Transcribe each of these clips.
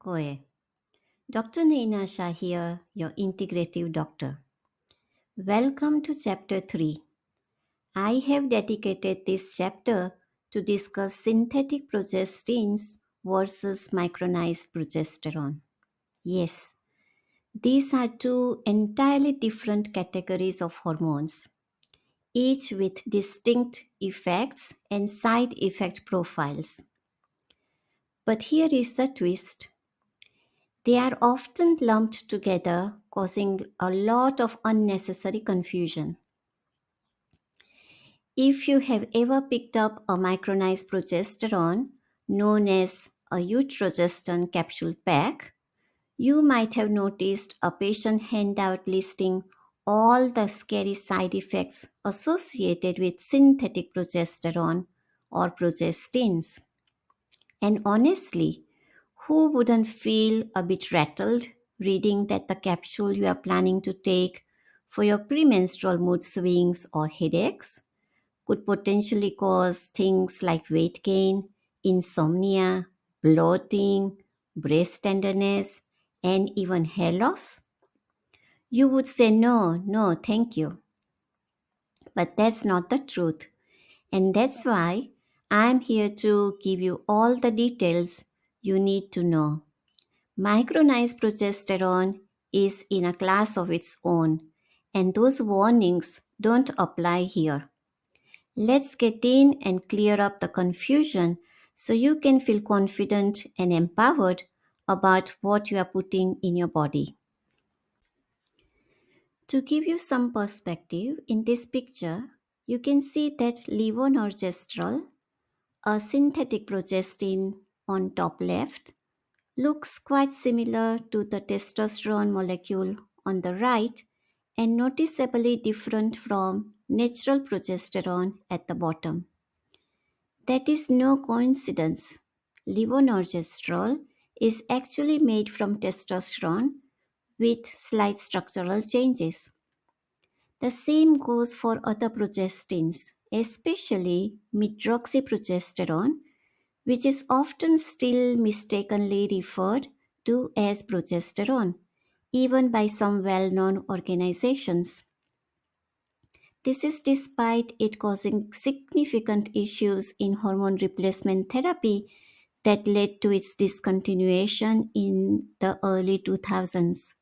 Hoye. Dr. Naina Shah here, your integrative doctor. Welcome to chapter 3. I have dedicated this chapter to discuss synthetic progestins versus micronized progesterone. Yes, these are two entirely different categories of hormones, each with distinct effects and side effect profiles. But here is the twist. They are often lumped together, causing a lot of unnecessary confusion. If you have ever picked up a micronized progesterone, known as a utrogestan capsule pack, you might have noticed a patient handout listing all the scary side effects associated with synthetic progesterone or progestins. And honestly, who wouldn't feel a bit rattled reading that the capsule you are planning to take for your premenstrual mood swings or headaches could potentially cause things like weight gain, insomnia, bloating, breast tenderness, and even hair loss? You would say, no, no, thank you. But that's not the truth. And that's why I'm here to give you all the details you need to know. Micronized progesterone is in a class of its own, and those warnings don't apply here. Let's get in and clear up the confusion so you can feel confident and empowered about what you are putting in your body. To give you some perspective, in this picture, you can see that levonorgestrel, a synthetic progestin on top left, looks quite similar to the testosterone molecule on the right and noticeably different from natural progesterone at the bottom. That is no coincidence. Levonorgestrel is actually made from testosterone with slight structural changes. The same goes for other progestins, especially medroxyprogesterone, which is often still mistakenly referred to as progesterone, even by some well known organizations. This is despite it causing significant issues in hormone replacement therapy that led to its discontinuation in the early 2000s.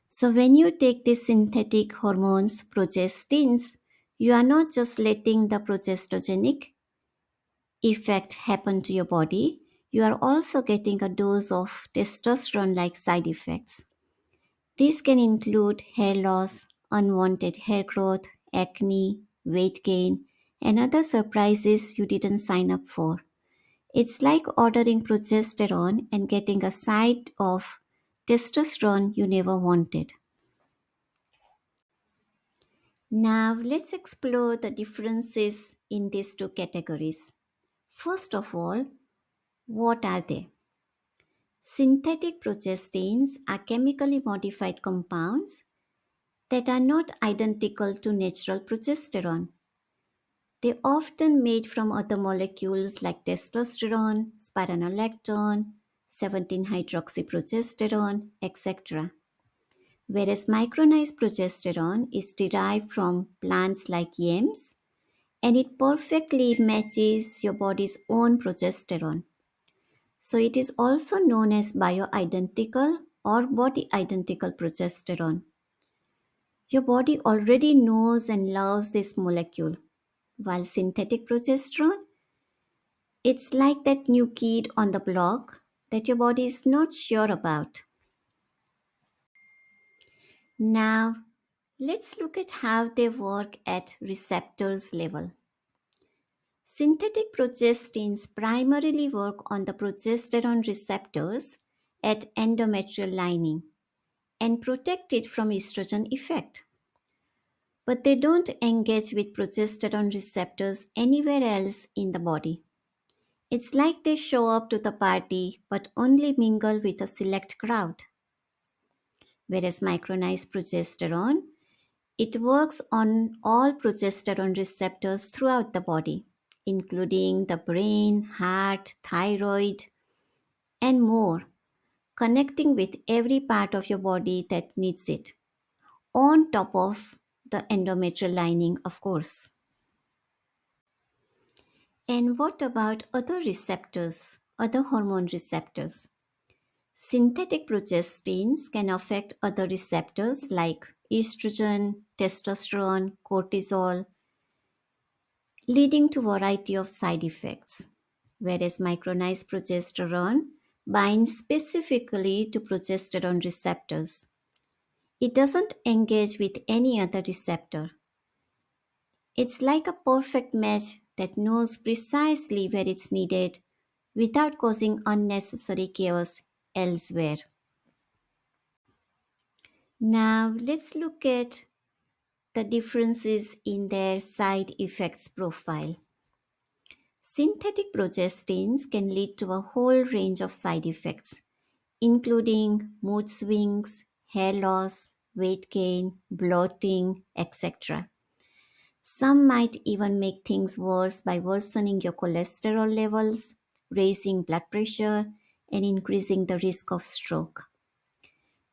So, when you take these synthetic hormones, progestins, you are not just letting the progestogenic effect happen to your body, you are also getting a dose of testosterone like side effects. These can include hair loss, unwanted hair growth, acne, weight gain, and other surprises you didn't sign up for. It's like ordering progesterone and getting a side of testosterone you never wanted. Now, let's explore the differences in these two categories. First of all, what are they? Synthetic progestins are chemically modified compounds that are not identical to natural progesterone. They often made from other molecules like testosterone, spironolactone, 17-hydroxyprogesterone, etc. Whereas micronized progesterone is derived from plants like yams and it perfectly matches your body's own progesterone. So it is also known as bioidentical or body identical progesterone. Your body already knows and loves this molecule, while synthetic progesterone, it's like that new kid on the block that your body is not sure about. Now, let's look at how they work at receptors level. Synthetic progestins primarily work on the progesterone receptors at endometrial lining and protect it from estrogen effect. But they don't engage with progesterone receptors anywhere else in the body. It's like they show up to the party but only mingle with a select crowd. Whereas micronized progesterone, it works on all progesterone receptors throughout the body, including the brain, heart, thyroid, and more. connecting with every part of your body that needs it, on top of the endometrial lining, of course. And what about other receptors, other hormone receptors? Synthetic progestins can affect other receptors like estrogen, testosterone, cortisol, leading to a variety of side effects. Whereas micronized progesterone binds specifically to progesterone receptors. It doesn't engage with any other receptor. It's like a perfect match that knows precisely where it's needed without causing unnecessary chaos elsewhere. Now, let's look at the differences in their side effects profile. Synthetic progestins can lead to a whole range of side effects, including mood swings, hair loss, weight gain, bloating, etc. Some might even make things worse by worsening your cholesterol levels, raising blood pressure, and increasing the risk of stroke.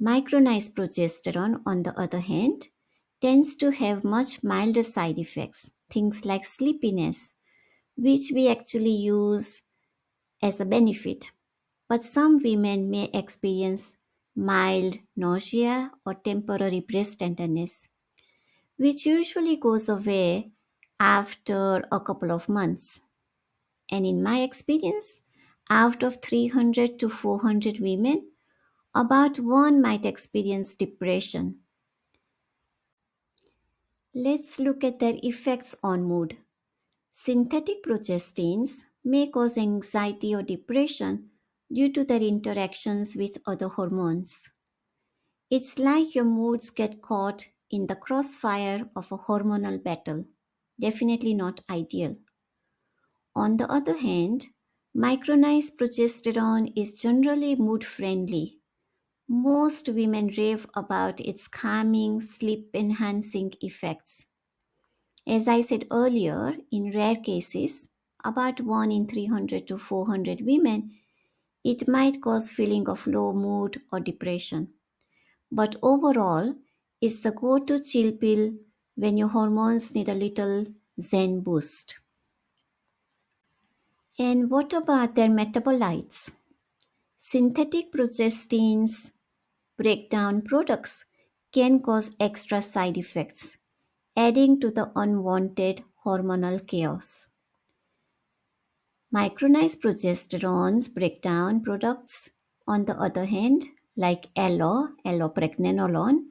Micronized progesterone, on the other hand, tends to have much milder side effects, things like sleepiness, which we actually use as a benefit. But some women may experience mild nausea or temporary breast tenderness, which usually goes away after a couple of months. And in my experience, out of 300 to 400 women, about one might experience depression. Let's look at their effects on mood. Synthetic progestins may cause anxiety or depression due to their interactions with other hormones. It's like your moods get caught in the crossfire of a hormonal battle. Definitely not ideal. On the other hand, micronized progesterone is generally mood friendly. Most women rave about its calming, sleep enhancing effects. As I said earlier, in rare cases, about 1 in 300 to 400 women, it might cause feeling of low mood or depression. But overall, it's the go-to chill pill when your hormones need a little zen boost. And what about their metabolites? Synthetic progestins breakdown products can cause extra side effects, adding to the unwanted hormonal chaos. Micronized progesterone's breakdown products, on the other hand, like allopregnanolone,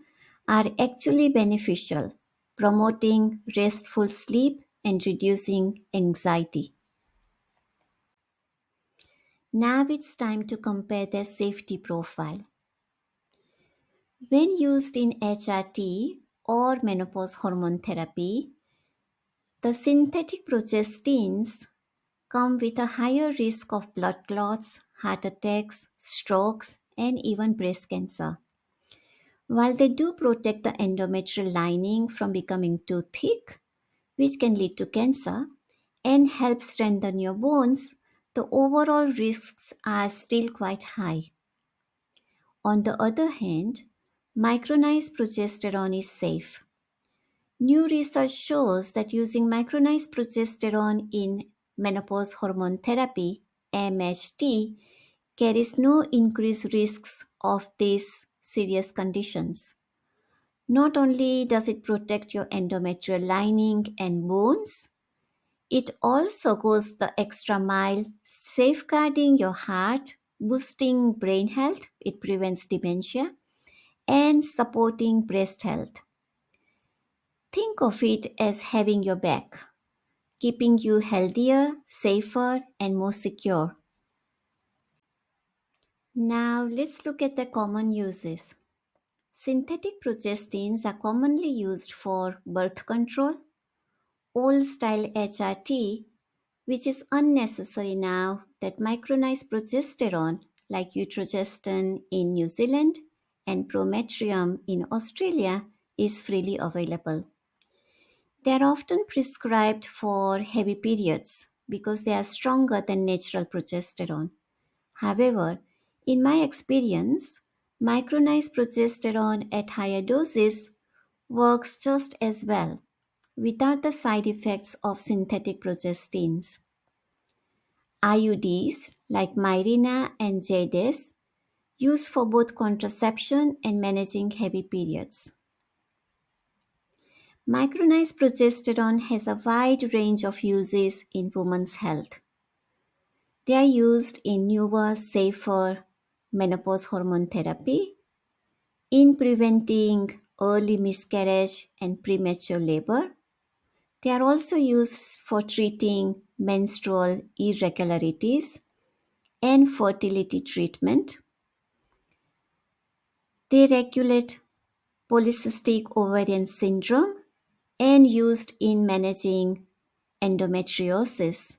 are actually beneficial, promoting restful sleep and reducing anxiety. Now it's time to compare their safety profile. When used in HRT or menopause hormone therapy, the synthetic progestins come with a higher risk of blood clots, heart attacks, strokes, and even breast cancer. While they do protect the endometrial lining from becoming too thick, which can lead to cancer, and help strengthen your bones, the overall risks are still quite high. On the other hand, micronized progesterone is safe. New research shows that using micronized progesterone in menopause hormone therapy, MHT, carries no increased risks of these serious conditions. Not only does it protect your endometrial lining and bones, it also goes the extra mile, safeguarding your heart, boosting brain health, it prevents dementia, and supporting breast health. Think of it as having your back, keeping you healthier, safer, and more secure. Now, let's look at the common uses. Synthetic progestins are commonly used for birth control, old style HRT, which is unnecessary now that micronized progesterone, like Utrogestan in New Zealand and Prometrium in Australia, is freely available. They are often prescribed for heavy periods because they are stronger than natural progesterone. However, In my experience, micronized progesterone at higher doses works just as well without the side effects of synthetic progestins. IUDs like Mirena and Jadis used for both contraception and managing heavy periods. Micronized progesterone has a wide range of uses in women's health. They are used in newer, safer menopause hormone therapy, in preventing early miscarriage and premature labor. They are also used for treating menstrual irregularities and fertility treatment. They regulate polycystic ovarian syndrome and used in managing endometriosis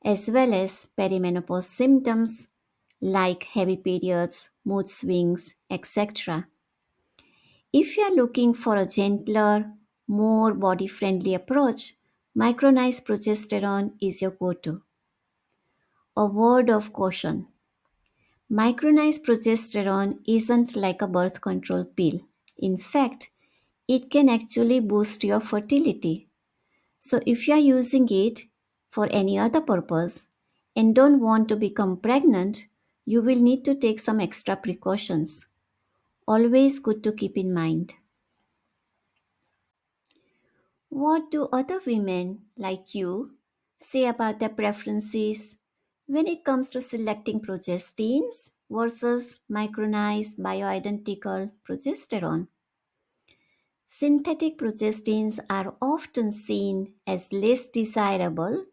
as well as perimenopause symptoms like heavy periods, mood swings, etc. If you are looking for a gentler, more body friendly approach, micronized progesterone is your go to. A word of caution: micronized progesterone isn't like a birth control pill. In fact, it can actually boost your fertility. So, if you are using it for any other purpose and don't want to become pregnant, you will need to take some extra precautions. Always good to keep in mind. What do other women like you say about their preferences when it comes to selecting progestins versus micronized bioidentical progesterone? Synthetic progestins are often seen as less desirable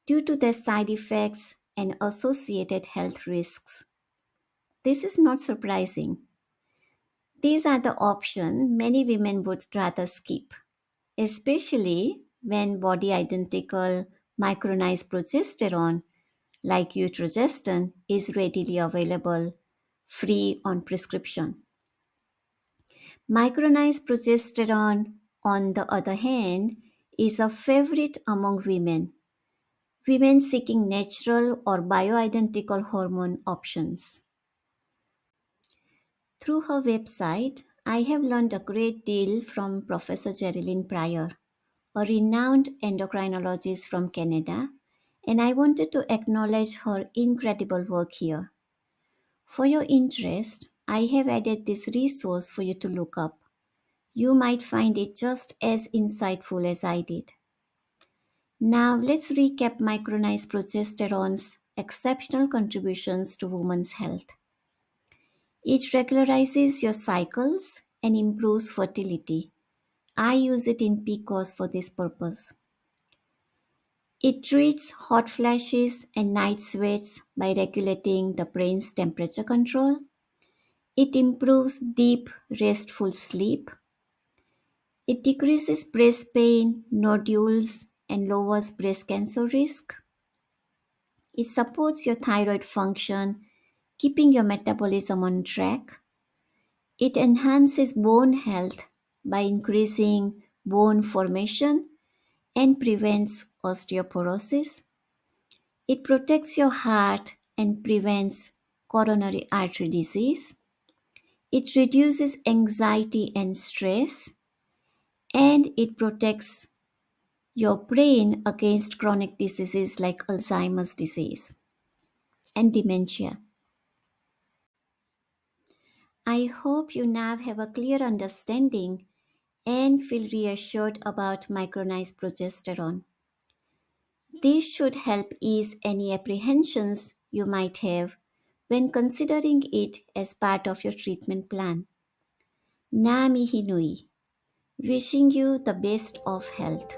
due to their side effects and associated health risks. This is not surprising. These are the options many women would rather skip, especially when body identical micronized progesterone like utrogestan is readily available, free on prescription. Micronized progesterone, on the other hand, is a favorite among women seeking natural or bioidentical hormone options. Through her website, I have learned a great deal from Professor Geraldine Pryor, a renowned endocrinologist from Canada, and I wanted to acknowledge her incredible work here. For your interest, I have added this resource for you to look up. You might find it just as insightful as I did. Now, let's recap micronized progesterone's exceptional contributions to women's health. It regularizes your cycles and improves fertility. I use it in PCOS for this purpose. It treats hot flashes and night sweats by regulating the brain's temperature control. It improves deep, restful sleep. It decreases breast pain, nodules, and lowers breast cancer risk. It supports your thyroid function, keeping your metabolism on track. It enhances bone health by increasing bone formation and prevents osteoporosis. It protects your heart and prevents coronary artery disease. It reduces anxiety and stress, and it protects your brain against chronic diseases like Alzheimer's disease and dementia. I hope you now have a clear understanding and feel reassured about micronized progesterone. This should help ease any apprehensions you might have when considering it as part of your treatment plan. Na mihi nui, wishing you the best of health.